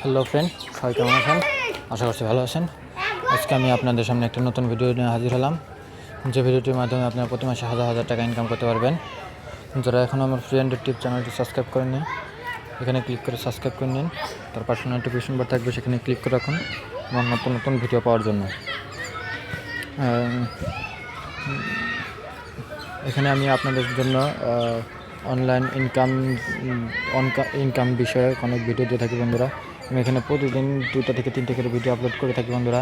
Hello friend, সবাই কেমন আছেন? আশা করছি ভালো আছেন। আজকে আমি আপনাদের সামনে একটা নতুন ভিডিও নিয়ে হাজির হলাম, যে ভিডিওটির মাধ্যমে আপনারা প্রতি মাসে হাজার হাজার টাকা ইনকাম করতে পারবেন। যারা এখনও আমার ফ্রি অ্যান্ড টিপ চ্যানেলটি সাবস্ক্রাইব করেননি, এখানে ক্লিক করে সাবস্ক্রাইব করে নিন। তার পাশে নোটিফিকেশন বার থাকবে, সেখানে ক্লিক করে রাখুন আমার নতুন নতুন ভিডিও পাওয়ার জন্য। এখানে আমি আপনাদের জন্য অনলাইন ইনকাম বিষয়ে অনেক ভিডিও দিয়ে থাকি বন্ধুরা। আমি এখানে প্রতিদিন 2টা থেকে 3টে করে ভিডিও আপলোড করে থাকি বন্ধুরা।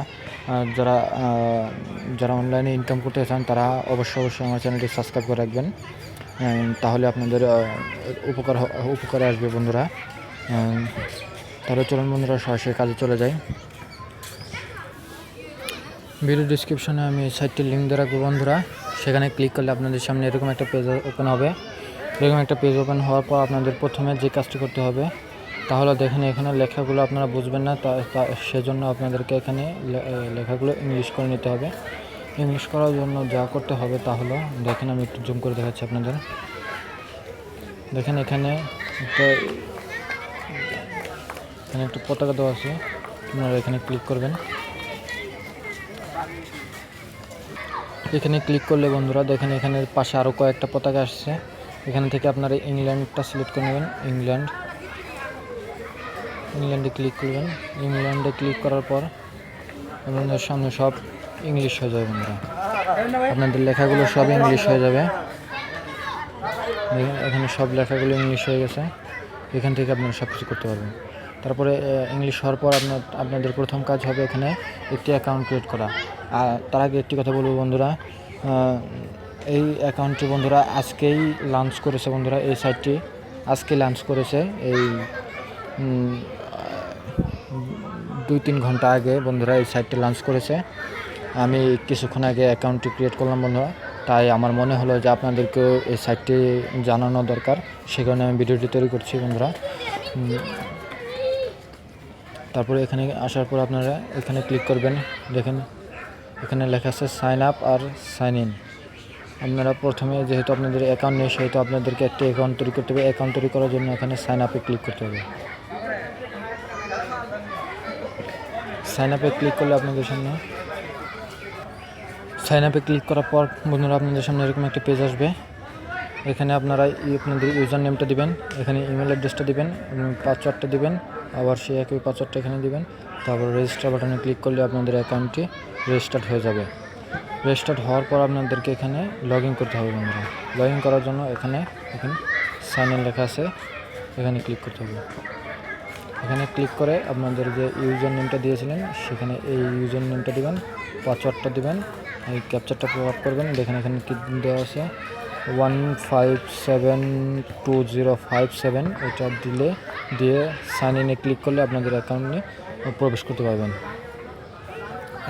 যারা অনলাইনে ইনকাম করতে চান তারা অবশ্যই আমার চ্যানেলটি সাবস্ক্রাইব করে রাখবেন, তাহলে আপনাদের উপকারে আসবে বন্ধুরা। তাহলে চলুন বন্ধুরা সরাসরি কাজে চলে যাই। ভিডিও ডিসক্রিপশনে আমি এই সাইটটির লিঙ্ক দিয়ে রাখবো বন্ধুরা। সেখানে ক্লিক করলে আপনাদের সামনে এরকম একটা পেজ ওপেন হবে। এরকম একটা পেজ ওপেন হওয়ার পর আপনাদের প্রথমে যে কাজটি করতে হবে, তাহলে দেখেন এখানে লেখাগুলো আপনারা বুঝবেন না, সেজন্য আপনাদেরকে এখানে লেখাগুলো ইংলিশ করে নিতে হবে। ইংলিশ করার জন্য যা করতে হবে তা হলো, দেখেন আমি একটু জুম করে দেখাচ্ছি আপনাদের। দেখেন এখানে একটা পতাকা দেওয়া আছে, আপনারা এখানে ক্লিক করবেন। এখানে ক্লিক করলে বন্ধুরা দেখেন এখানে পাশে আরও কয়েকটা পতাকা আসছে। এখান থেকে আপনারা ইংল্যান্ডটা সিলেক্ট করে নেবেন। ইংল্যান্ডে ক্লিক করবেন। ইংল্যান্ডে ক্লিক করার পর আপনাদের সামনে সব ইংলিশ হয়ে যাবে বন্ধুরা। আপনাদের লেখাগুলো সব ইংলিশ হয়ে যাবে। দেখেন এখানে সব লেখাগুলো ইংলিশ হয়ে গেছে। এখান থেকে আপনারা সব কিছু করতে পারবেন। তারপরে ইংলিশ হওয়ার পর আপনাদের প্রথম কাজ হবে এখানে একটি অ্যাকাউন্ট ক্রিয়েট করা। আর তার আগে একটি কথা বলবো বন্ধুরা, এই অ্যাকাউন্টটি বন্ধুরা আজকেই লঞ্চ করেছে বন্ধুরা। এই সাইটটি আজকে লঞ্চ করেছে, এই 2-3 ঘন্টা আগে বন্ধুরা এই সাইটটি লঞ্চ করেছে। আমি কিছুক্ষণ আগে অ্যাকাউন্টটি ক্রিয়েট করলাম বন্ধুরা, তাই আমার মনে হলো যে আপনাদেরকেও এই সাইটটি জানানো দরকার, সে কারণে আমি ভিডিওটি তৈরি করছি বন্ধুরা। তারপরে এখানে আসার পর আপনারা এখানে ক্লিক করবেন। দেখেন এখানে লেখা আছে সাইন আপ আর সাইন ইন। আপনারা প্রথমে যেহেতু আপনাদের অ্যাকাউন্ট নেই, সেহেতু আপনাদেরকে একটি অ্যাকাউন্ট তৈরি করতে হবে। অ্যাকাউন্ট তৈরি করার জন্য এখানে সাইন আপে ক্লিক করতে হবে। সাইন আপে ক্লিক করলে আপনাদের সামনে সাইন আপে ক্লিক করার পর বন্ধুরা আপনাদের সামনে এরকম একটা পেজ আসবে। এখানে আপনারা আপনাদের ইউজার নেমটা দিবেন, এখানে ইমেল অ্যাড্রেসটা দিবেন, পাসওয়ার্ডটা দিবেন, আবার সেই একই পাসওয়ার্ডটা এখানে দিবেন। তারপর রেজিস্টার বাটনে ক্লিক করলে আপনাদের অ্যাকাউন্টটি রেজিস্টার্ড হয়ে যাবে। রেজিস্টার্ড হওয়ার পর আপনাদেরকে এখানে লগ ইন করতে হবে বন্ধুরা। লগ ইন করার জন্য এখানে সাইন ইন লেখা আছে, এখানে ক্লিক করতে হবে। এখানে ক্লিক করে আপনাদের যে ইউজার নেমটা দিয়েছিলেন সেখানে এই ইউজার নেমটা দিবেন, পাসওয়ার্ডটা দিবেন, এই ক্যাপচারটা প্রভাব করবেন। দেখেন এখানে কি দেওয়া আছে 157207, এটা দিয়ে সাইন ইনে ক্লিক করলে আপনাদের অ্যাকাউন্টে প্রবেশ করতে পারবেন।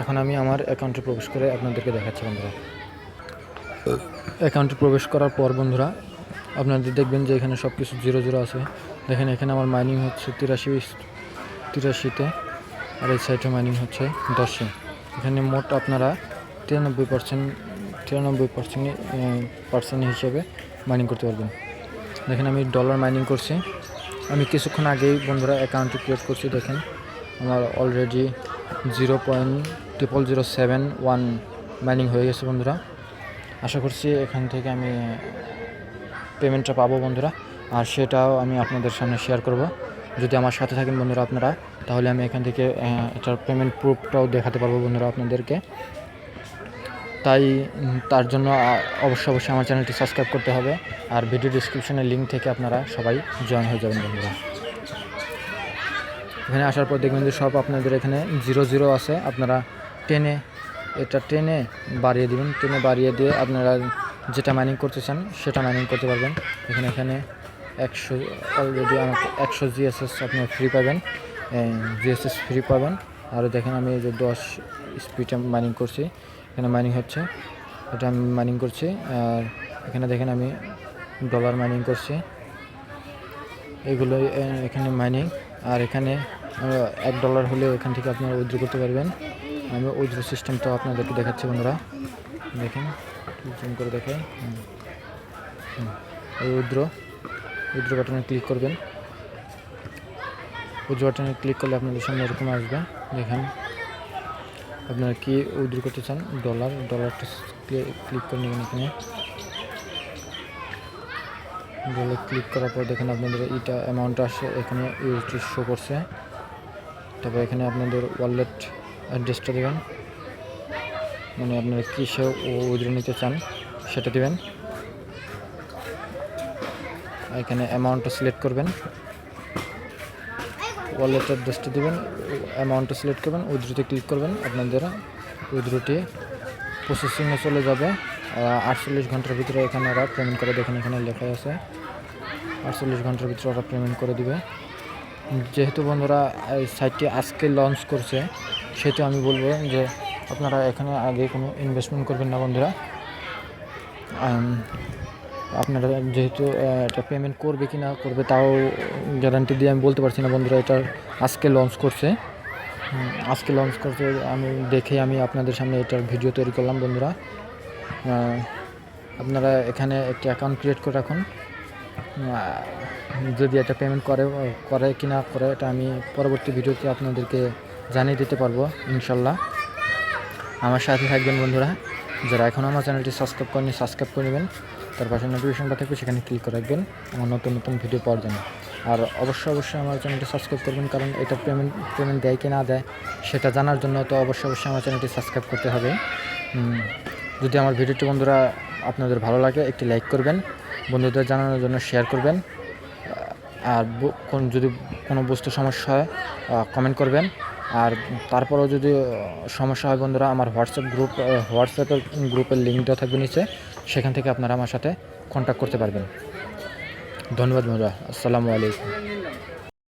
এখন আমি আমার অ্যাকাউন্টে প্রবেশ করে আপনাদেরকে দেখাচ্ছি বন্ধুরা। অ্যাকাউন্টে প্রবেশ করার পর বন্ধুরা আপনাদের দেখবেন যে এখানে সব কিছু 0 আছে। দেখেন এখানে আমার মাইনিং হচ্ছে 83তে, আর এই সাইটে মাইনিং হচ্ছে 10-এ। এখানে মোট আপনারা 93% হিসেবে মাইনিং করতে পারবেন। দেখেন আমি ডলার মাইনিং করছি। আমি কিছুক্ষণ আগেই বন্ধুরা অ্যাকাউন্টটি ক্রিয়েট করছি। দেখেন আমার অলরেডি 0.00071 মাইনিং হয়ে গেছে বন্ধুরা। আশা করছি এখান থেকে আমি পেমেন্টটা পাবো বন্ধুরা, আর সেটাও আমি আপনাদের সামনে শেয়ার করব। যদি আমার সাথে থাকেন বন্ধুরা আপনারা, তাহলে আমি এখান থেকে এটার পেমেন্ট প্রুফটাও দেখাতে পারবো বন্ধুরা আপনাদেরকে। তাই তার জন্য অবশ্যই আমার চ্যানেলটি সাবস্ক্রাইব করতে হবে, আর ভিডিও ডিসক্রিপশনের লিঙ্ক থেকে আপনারা সবাই জয়েন হয়ে যাবেন বন্ধুরা। এখানে আসার পর দেখবেন যে সব আপনাদের এখানে 0 আছে। আপনারা টেনে বাড়িয়ে দিবেন। টেনে বাড়িয়ে দিয়ে আপনারা যেটা মাইনিং করতে চান সেটা মাইনিং করতে পারবেন। এখানে 100 অলরেডি আমাকে 100 জিএসএস আপনারা ফ্রি পাবেন, আর দেখেন আমি এই যে 10 স্পিডে মাইনিং করছি, এখানে মাইনিং হচ্ছে, এটা আমি মাইনিং করছি। আর এখানে দেখেন আমি ডলার মাইনিং করছি, এগুলো এখানে মাইনিং। আর এখানে $1 হলে এখান থেকে আপনারা উইথড্র করতে পারবেন। আমি উইথড্র সিস্টেমটাও আপনাদেরকে দেখাচ্ছি বন্ধুরা। দেখেন জুম করে দেখাই। এই উইথড্র বাটনে ক্লিক করবেন। উইথড্র বাটনে ক্লিক করলে আপনাদের সামনে এরকম আসবে। দেখেন আপনারা কি উইথড্র করতে চান, ডলারটা ক্লিক করে নেবেন। এখানে ডলার ক্লিক করার পর দেখেন আপনাদের এটা অ্যামাউন্ট আসে, এখানে ইউএসডি শো করছে। তারপর এখানে আপনাদের ওয়ালেট অ্যাড্রেসটা দেবেন, মানে আপনারা কিসে উইথড্র নিতে চান সেটা দেবেন। এখানে অ্যামাউন্টটা সিলেক্ট করবেন, ওয়ালেট অ্যাড্রেসটা দেবেন, অ্যামাউন্টটা সিলেক্ট করবেন, উইথড্রোতে ক্লিক করবেন। আপনাদের উইথড্রোটি প্রসেসিংয়ে চলে যাবে। 48 ঘন্টার ভিতরে এখানে ওরা পেমেন্ট করে, দেখেন এখানে লেখা আছে 48 ঘন্টার ভিতরে ওরা পেমেন্ট করে দিবে। যেহেতু বন্ধুরা এই সাইটটি আজকে লঞ্চ করছে, সেহেতু আমি বলবো যে আপনারা এখানে আগে কোনো ইনভেস্টমেন্ট করবেন না বন্ধুরা। আপনারা যেহেতু এটা পেমেন্ট করবে কি না করবে তাও গ্যারান্টি দিয়ে আমি বলতে পারছি না বন্ধুরা। এটা আজকে লঞ্চ করছে, আমি দেখে আমি আপনাদের সামনে এটার ভিডিও তৈরি করলাম বন্ধুরা। আপনারা এখানে একটি অ্যাকাউন্ট ক্রিয়েট করে রাখুন। যদি এটা পেমেন্ট করে কি না করে এটা আমি পরবর্তী ভিডিওতে আপনাদেরকে জানিয়ে দিতে পারবো ইনশাল্লাহ। আমার সাথে থাকবেন বন্ধুরা। যারা এখনও আমার চ্যানেলটি সাবস্ক্রাইব করেনি সাবস্ক্রাইব করে নেবেন, তার পাশে নোটিফিকেশনটা থাকবে, সেখানে ক্লিক করে রাখবেন আমার নতুন নতুন ভিডিও পাওয়ার জন্য। আর অবশ্যই আমার চ্যানেলটি সাবস্ক্রাইব করবেন, কারণ এটা পেমেন্ট দেয় কি না দেয় সেটা জানার জন্য তো অবশ্যই আমার চ্যানেলটি সাবস্ক্রাইব করতে হবে। যদি আমার ভিডিওটি বন্ধুরা আপনাদের ভালো লাগে একটি লাইক করবেন, বন্ধুদের জানানোর জন্য শেয়ার করবেন। আর যদি কোনো বস্তু সমস্যা হয় কমেন্ট করবেন। আর তারপরেও যদি সমস্যা হয় বন্ধুরা, আমার হোয়াটসঅ্যাপের গ্রুপের লিঙ্ক দেওয়া থাকবে নিচে, সেখান থেকে আপনারা আমার সাথে কন্ট্যাক্ট করতে পারবেন। ধন্যবাদ বন্ধুরা, আসসালামু আলাইকুম।